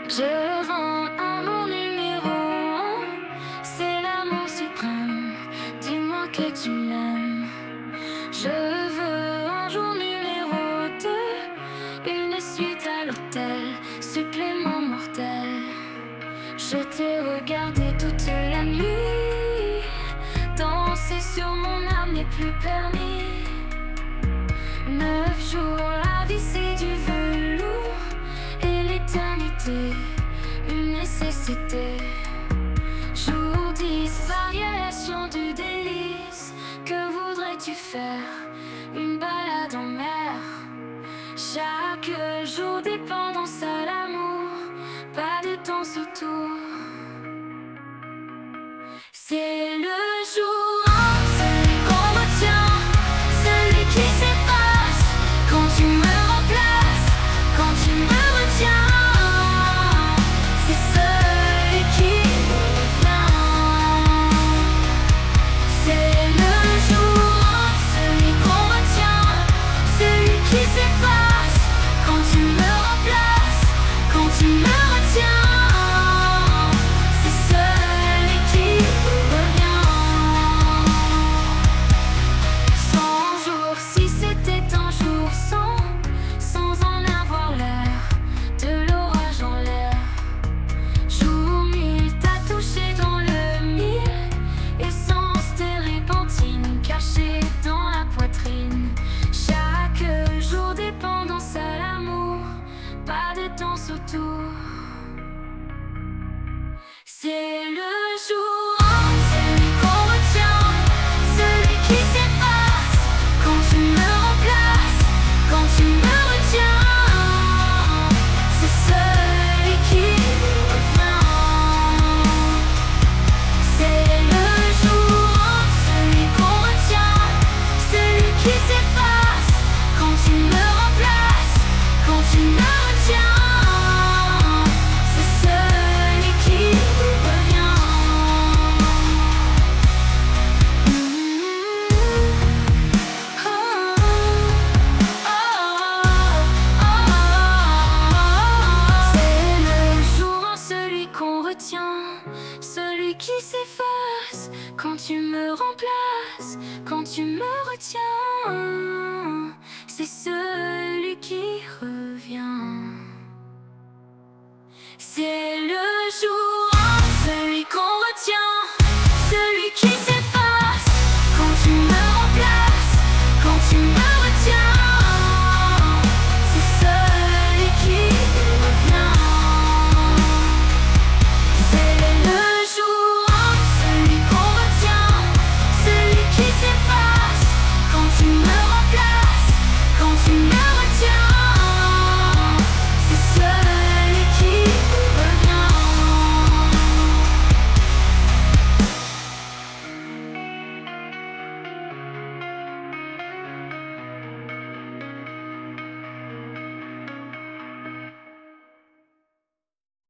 Je vends amour numéro un, c'est l'amour suprême. Dis-moi que tu m'aimes. Je veux un jour numéro 2, une suite à l'hôtel, supplément mortel. Je t'ai regardé toute la nuit, danser sur mon âme n'est plus permis. 9 jours, la vie c'est du velours, et l'éternité, une nécessité. Jour 10, variation du délice. Que voudrais-tu faire? Une balade en mer. Chaque jour, dépendance à l'amour, pas de temps autour. C'est le jour 1, celui qu'on retient, celui qui s'efface quand tu me remplaces, quand tu me retiens. C'est celui qui revient. C'est le jour 1, celui qu'on retient, celui qui s'efface quand tu me remplaces, quand tu me retiens. C'est celui qui revient. 100 jours, si c'était un jour sans en avoir l'air, de l'orage en l'air. Jour 1000, t'as touché dans le mille, essence térébenthine cachée dans la poitrine. Chaque jour, dépendance à l'amour, pas de danse autour. C'est le jour 1, celui qu'on retient, celui qui s'efface quand tu me remplaces, quand tu me retiens. C'est celui qui revient. C'est le jour 1, celui qu'on retient, celui qui s'efface quand tu me remplaces, quand tu me retiens. C'est celui qui revient. Oh, c'est le jour 1, celui qu'on retient, celui qui s'efface quand tu me remplaces, quand tu me retiens. C'est celui qui revient. C'est le jour 1, celui qu'on retient, celui qui s'efface